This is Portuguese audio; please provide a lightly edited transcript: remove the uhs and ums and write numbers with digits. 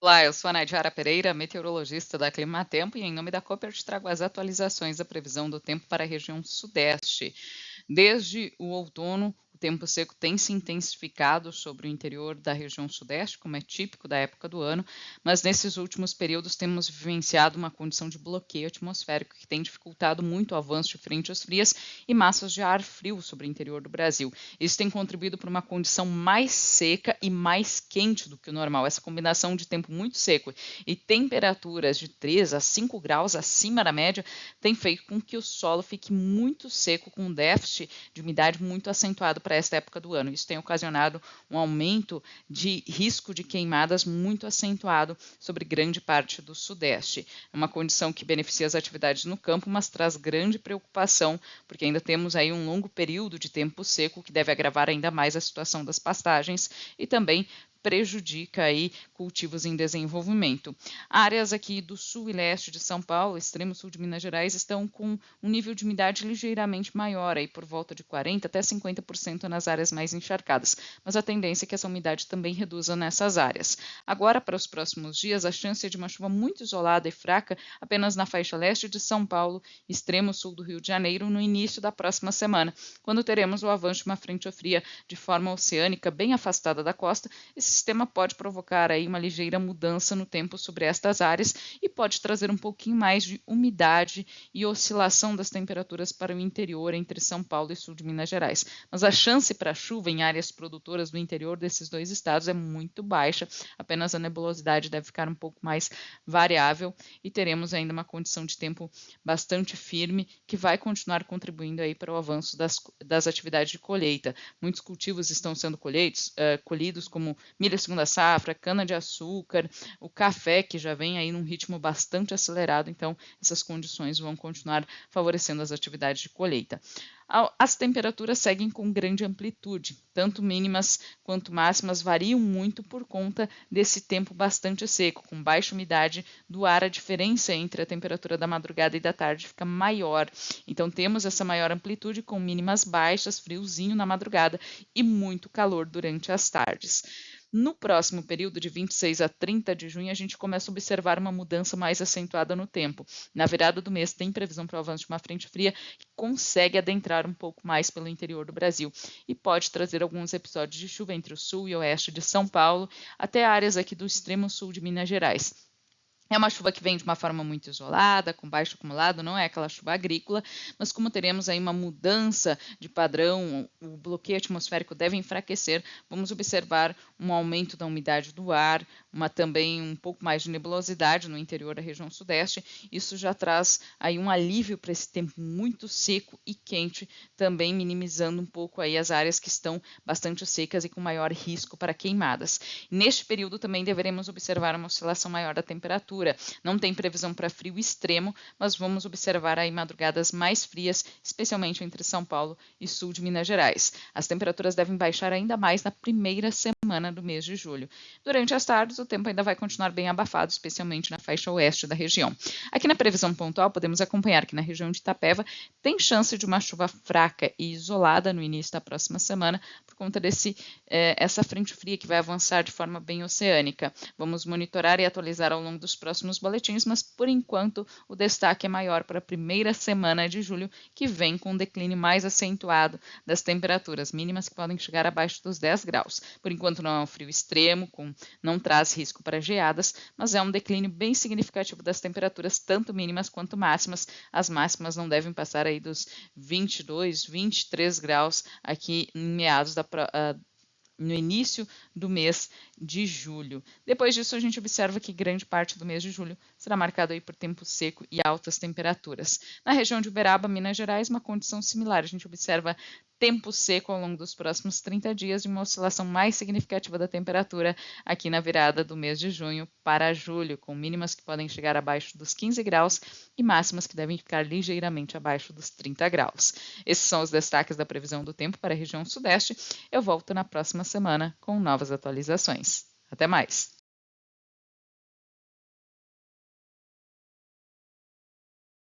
Olá, eu sou a Nadiara Pereira, meteorologista da Climatempo, e em nome da Cooper te trago as atualizações da previsão do tempo para a região sudeste. Desde o outono, o tempo seco tem se intensificado sobre o interior da região sudeste, como é típico da época do ano, mas nesses últimos períodos temos vivenciado uma condição de bloqueio atmosférico que tem dificultado muito o avanço de frentes frias e massas de ar frio sobre o interior do Brasil. Isso tem contribuído para uma condição mais seca e mais quente do que o normal. Essa combinação de tempo muito seco e temperaturas de 3 a 5 graus acima da média tem feito com que o solo fique muito seco, com um déficit de umidade muito acentuado para esta época do ano. Isso tem ocasionado um aumento de risco de queimadas muito acentuado sobre grande parte do sudeste. É uma condição que beneficia as atividades no campo, mas traz grande preocupação, porque ainda temos aí um longo período de tempo seco que deve agravar ainda mais a situação das pastagens e também prejudica aí cultivos em desenvolvimento. Áreas aqui do sul e leste de São Paulo, extremo sul de Minas Gerais, estão com um nível de umidade ligeiramente maior, aí por volta de 40% até 50% nas áreas mais encharcadas, mas a tendência é que essa umidade também reduza nessas áreas. Agora, para os próximos dias, a chance é de uma chuva muito isolada e fraca apenas na faixa leste de São Paulo, extremo sul do Rio de Janeiro, no início da próxima semana, quando teremos o avanço de uma frente fria de forma oceânica bem afastada da costa. Esse sistema pode provocar aí uma ligeira mudança no tempo sobre estas áreas e pode trazer um pouquinho mais de umidade e oscilação das temperaturas para o interior entre São Paulo e sul de Minas Gerais. Mas a chance para chuva em áreas produtoras do interior desses dois estados é muito baixa, apenas a nebulosidade deve ficar um pouco mais variável e teremos ainda uma condição de tempo bastante firme que vai continuar contribuindo aí para o avanço das atividades de colheita. Muitos cultivos estão sendo colhidos como milho segunda safra, cana-de-açúcar, o café, que já vem aí num ritmo bastante acelerado, então essas condições vão continuar favorecendo as atividades de colheita. As temperaturas seguem com grande amplitude, tanto mínimas quanto máximas variam muito por conta desse tempo bastante seco, com baixa umidade do ar. A diferença entre a temperatura da madrugada e da tarde fica maior, então temos essa maior amplitude com mínimas baixas, friozinho na madrugada e muito calor durante as tardes. No próximo período, de 26 a 30 de junho, a gente começa a observar uma mudança mais acentuada no tempo. Na virada do mês, tem previsão para o avanço de uma frente fria que consegue adentrar um pouco mais pelo interior do Brasil e pode trazer alguns episódios de chuva entre o sul e oeste de São Paulo, até áreas aqui do extremo sul de Minas Gerais. É uma chuva que vem de uma forma muito isolada, com baixo acumulado, não é aquela chuva agrícola, mas como teremos aí uma mudança de padrão, o bloqueio atmosférico deve enfraquecer, vamos observar um aumento da umidade do ar, também um pouco mais de nebulosidade no interior da região sudeste. Isso já traz aí um alívio para esse tempo muito seco e quente, também minimizando um pouco aí as áreas que estão bastante secas e com maior risco para queimadas. Neste período também deveremos observar uma oscilação maior da temperatura. Não tem previsão para frio extremo, mas vamos observar aí madrugadas mais frias, especialmente entre São Paulo e sul de Minas Gerais. As temperaturas devem baixar ainda mais na primeira semana do mês de julho. Durante as tardes, o tempo ainda vai continuar bem abafado, especialmente na faixa oeste da região. Aqui na previsão pontual, podemos acompanhar que na região de Itapeva tem chance de uma chuva fraca e isolada no início da próxima semana, por conta essa frente fria que vai avançar de forma bem oceânica. Vamos monitorar e atualizar ao longo dos próximos boletins, mas por enquanto o destaque é maior para a primeira semana de julho, que vem com um declínio mais acentuado das temperaturas mínimas, que podem chegar abaixo dos 10 graus. Por enquanto não é um frio extremo, não traz risco para geadas, mas é um declínio bem significativo das temperaturas, tanto mínimas quanto máximas. As máximas não devem passar aí dos 22, 23 graus aqui em meados no início do mês de julho. Depois disso, a gente observa que grande parte do mês de julho será marcado aí por tempo seco e altas temperaturas. Na região de Uberaba, Minas Gerais, uma condição similar. A gente observa tempo seco ao longo dos próximos 30 dias e uma oscilação mais significativa da temperatura aqui na virada do mês de junho para julho, com mínimas que podem chegar abaixo dos 15 graus e máximas que devem ficar ligeiramente abaixo dos 30 graus. Esses são os destaques da previsão do tempo para a região sudeste. Eu volto na próxima semana com novas atualizações. Até mais!